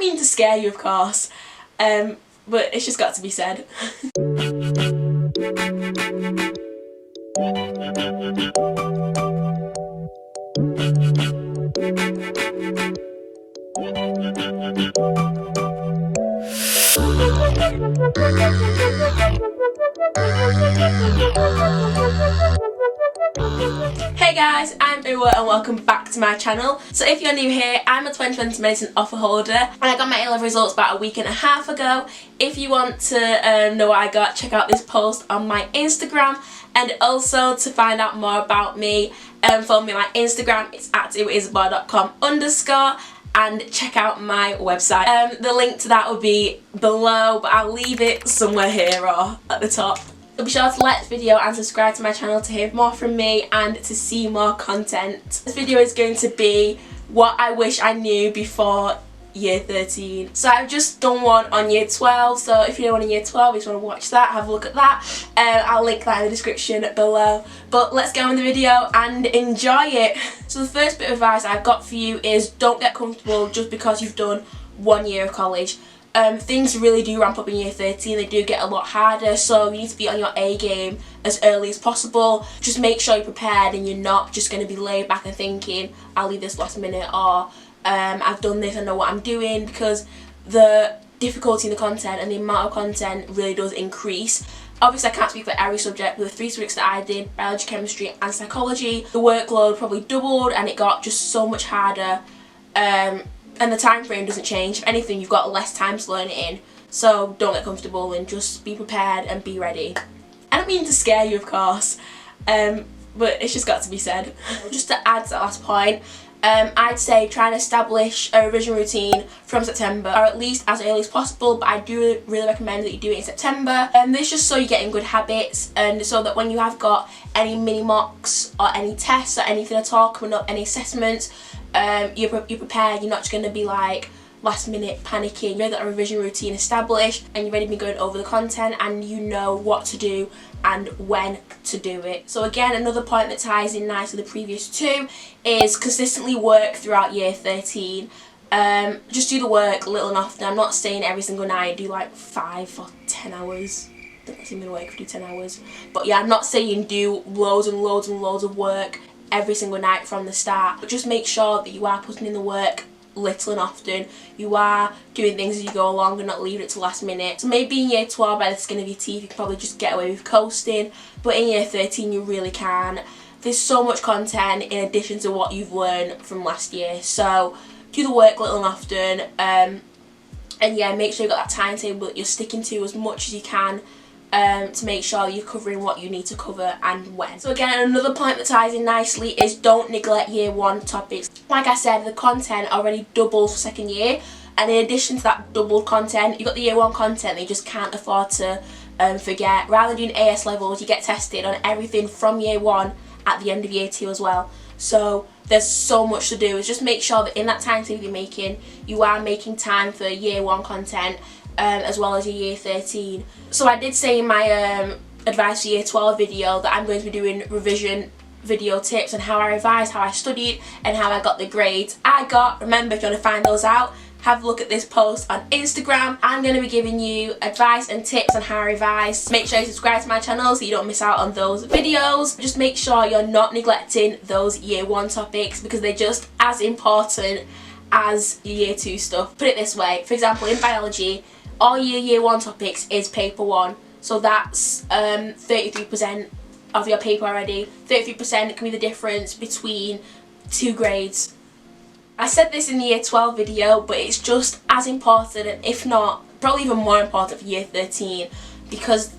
don't mean to scare you, of course, but it's just got to be said. Hey guys, I'm Uwa and welcome back to my channel. So if you're new here, I'm a 2020 medicine offer holder and I got my A-level results about a week and a half ago. If you want to know what I got, check out this post on my Instagram, and also to find out more about me, follow me on my Instagram. It's at uwaisibor.com_ and check out my website. The link to that will be below, but I'll leave it somewhere here or at the top. So be sure to like this video and subscribe to my channel to hear more from me and to see more content. This video is going to be what I wish I knew before year 13. So I've just done one on year 12, so if you know one in year 12, you just want to watch that, have a look at that. I'll link that in the description below. But let's get on with the video and enjoy it. So the first bit of advice I've got for you is don't get comfortable just because you've done 1 year of college. Things really do ramp up in year 13, they do get a lot harder, so you need to be on your A game as early as possible. Just make sure you're prepared and you're not just going to be laid back and thinking, I'll leave this last minute, or I've done this, I know what I'm doing, because the difficulty in the content and the amount of content really does increase. Obviously I can't speak for every subject, but the 3 subjects that I did, biology, chemistry and psychology, the workload probably doubled and it got just so much harder. And the time frame doesn't change. If anything, you've got less time to learn it in. So don't get comfortable and just be prepared and be ready. I don't mean to scare you, of course, but it's just got to be said. Just to add to that last point, I'd say try and establish a revision routine from September, or at least as early as possible, but I do really recommend that you do it in September. And this just so you get in good habits, and so that when you have got any mini mocks or any tests or anything at all coming up, any assessments, you're prepared. You're not just going to be like last minute panicking. You know that a revision routine established and you're ready to be going over the content and you know what to do and when to do it. So again, another point that ties in nicely with the previous two is consistently work throughout year 13. Just do the work little and often. I'm not saying every single night do like 5 or 10 hours. I don't think I'm going to work if I do 10 hours. But yeah, I'm not saying do loads and loads and loads of work every single night from the start, but just make sure that you are putting in the work little and often. You are doing things as you go along and not leaving it to last minute. So maybe in year 12 by the skin of your teeth you can probably just get away with coasting, but in year 13 you really can. There's so much content in addition to what you've learned from last year, so do the work little and often, and yeah, make sure you've got that timetable that you're sticking to as much as you can, to make sure you're covering what you need to cover and when. So again, another point that ties in nicely is don't neglect year 1 topics. Like I said, the content already doubles for second year, and in addition to that doubled content, you've got the year 1 content that you just can't afford to forget. Rather than doing AS levels, you get tested on everything from year 1 at the end of year 2 as well. So there's so much to do. It's just make sure that in that timetable you're making, you are making time for year 1 content, as well as your year 13. So I did say in my advice for year 12 video that I'm going to be doing revision video tips on how I revised, how I studied and how I got the grades I got. Remember, if you want to find those out, have a look at this post on Instagram. I'm going to be giving you advice and tips on how I revise. Make sure you subscribe to my channel so you don't miss out on those videos. Just make sure you're not neglecting those year 1 topics, because they're just as important as your year 2 stuff. Put it this way, for example, in biology, all your year 1 topics is paper 1, so that's 33% of your paper already. 33% can be the difference between 2 grades. I said this in the year 12 video, but it's just as important, and if not, probably even more important for year 13, because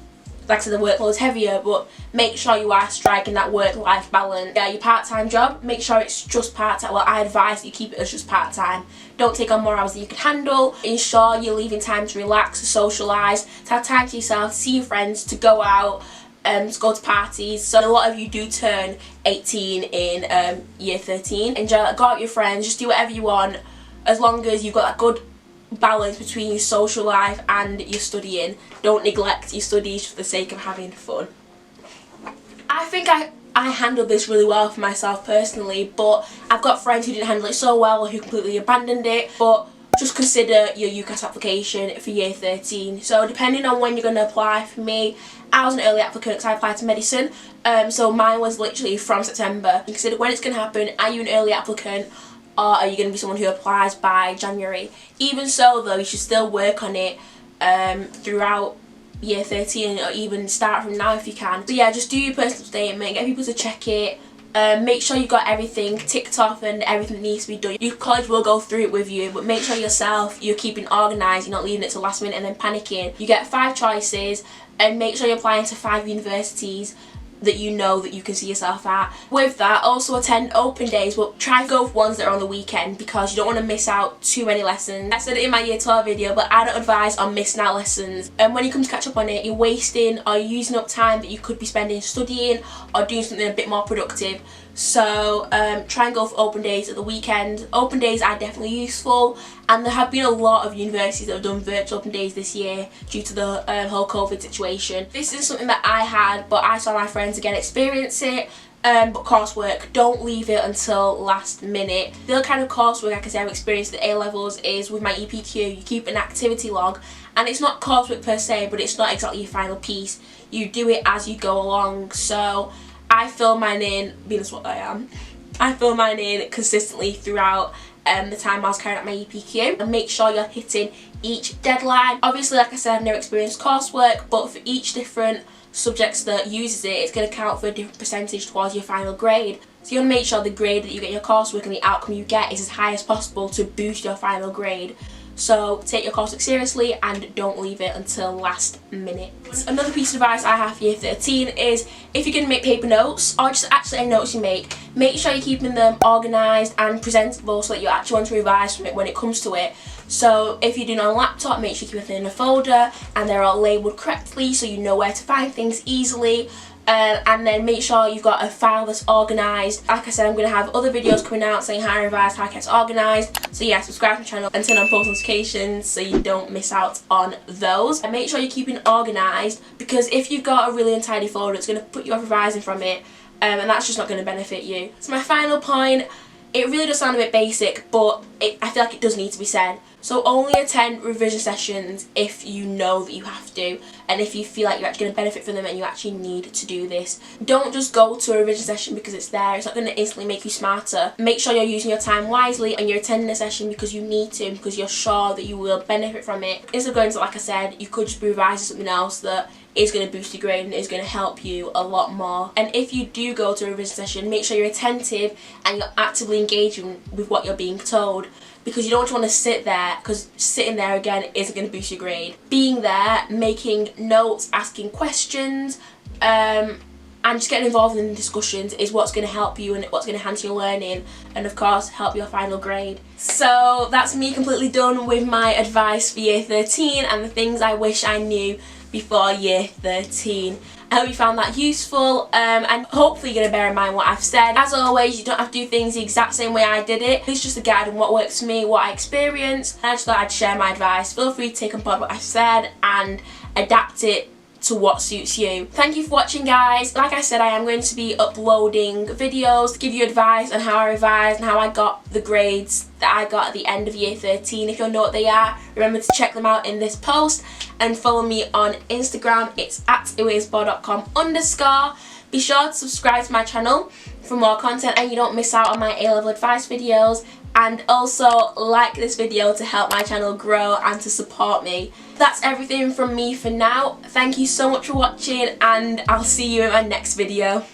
like I said, the workload is heavier, but make sure you are striking that work-life balance. Yeah, your part-time job, make sure it's just part-time. Well, I advise that you keep it as just part-time. Don't take on more hours than you can handle. Ensure you're leaving time to relax, to socialise, to have time to yourself, to see your friends, to go out, to go to parties. So a lot of you do turn 18 in year 13. Enjoy that, go out with your friends, just do whatever you want, as long as you've got that good balance between your social life and your studying. Don't neglect your studies for the sake of having fun. I think I handled this really well for myself personally, but I've got friends who didn't handle it so well or who completely abandoned it. But just consider your UCAS application for year 13. So depending on when you're going to apply, for me, I was an early applicant because I applied to medicine, so mine was literally from September. Consider when it's going to happen. Are you an early applicant, or are you going to be someone who applies by January? Even so though, you should still work on it throughout year 13, or even start from now if you can. So yeah, just do your personal statement, get people to check it, make sure you've got everything ticked off and everything that needs to be done. Your college will go through it with you, but make sure yourself you're keeping organised, you're not leaving it to last minute and then panicking. You get 5 choices, and make sure you're applying to 5 universities that you know that you can see yourself at. With that, also attend open days, but try and go for ones that are on the weekend because you don't want to miss out too many lessons. I said it in my year 12 video, but I don't advise on missing out lessons. And when you come to catch up on it, you're wasting or using up time that you could be spending studying or doing something a bit more productive. So try and go for open days at the weekend. Open days are definitely useful, and there have been a lot of universities that have done virtual open days this year due to the whole COVID situation. This is something that I had, but I saw my friends again experience it. But coursework, don't leave it until last minute. The other kind of coursework I can say I've experienced at A-levels is with my EPQ. You keep an activity log, and it's not coursework per se, but it's not exactly your final piece. You do it as you go along. So I fill mine in, being as what I am, I fill mine in consistently throughout the time I was carrying out my EPQ, and make sure you're hitting each deadline. Obviously, like I said, I've never experienced coursework, but for each different subjects that uses it, it's going to count for a different percentage towards your final grade. So you want to make sure the grade that you get in your coursework and the outcome you get is as high as possible to boost your final grade. So take your coursework seriously and don't leave it until last minute. Another piece of advice I have for year 13 is if you're going to make paper notes, or just actually any notes you make sure you're keeping them organised and presentable so that you actually want to revise from it when it comes to it. So if you're doing it on a laptop, make sure you keep everything in a folder and they're all labelled correctly so you know where to find things easily. And then make sure you've got a file that's organised. Like I said, I'm going to have other videos coming out saying how I revise, how I get organised. So yeah, subscribe to the channel and turn on post notifications so you don't miss out on those. And make sure you're keeping organised, because if you've got a really untidy folder, it's going to put you off revising from it, and that's just not going to benefit you. So my final point, it really does sound a bit basic, but I feel like it does need to be said. So only attend revision sessions if you know that you have to, and if you feel like you're actually going to benefit from them and you actually need to do this. Don't just go to a revision session because it's there. It's not going to instantly make you smarter. Make sure you're using your time wisely and you're attending a session because you need to, because you're sure that you will benefit from it. Instead of going to, like I said, you could just be revising something else that is going to boost your grade and is going to help you a lot more. And if you do go to a revision session, make sure you're attentive and you're actively engaging with what you're being told, because you don't want to sit there, because sitting there again isn't going to boost your grade. Being there, making notes, asking questions, and just getting involved in discussions is what's going to help you and what's going to enhance your learning, and of course help your final grade. So that's me completely done with my advice for year 13 and the things I wish I knew before year 13. I hope you found that useful, and hopefully you're going to bear in mind what I've said. As always, you don't have to do things the exact same way I did it. It's just a guide on what works for me, what I experienced, and I just thought I'd share my advice. Feel free to take on board what I've said and adapt it to what suits you. Thank you for watching, guys. Like I said, I am going to be uploading videos to give you advice on how I revised and how I got the grades that I got at the end of year 13. If you don't know what they are, remember to check them out in this post, and follow me on Instagram. It's at uwaisibor.com_. Be sure to subscribe to my channel for more content and you don't miss out on my A-level advice videos. And also like this video to help my channel grow and to support me. That's everything from me for now. Thank you so much for watching, and I'll see you in my next video.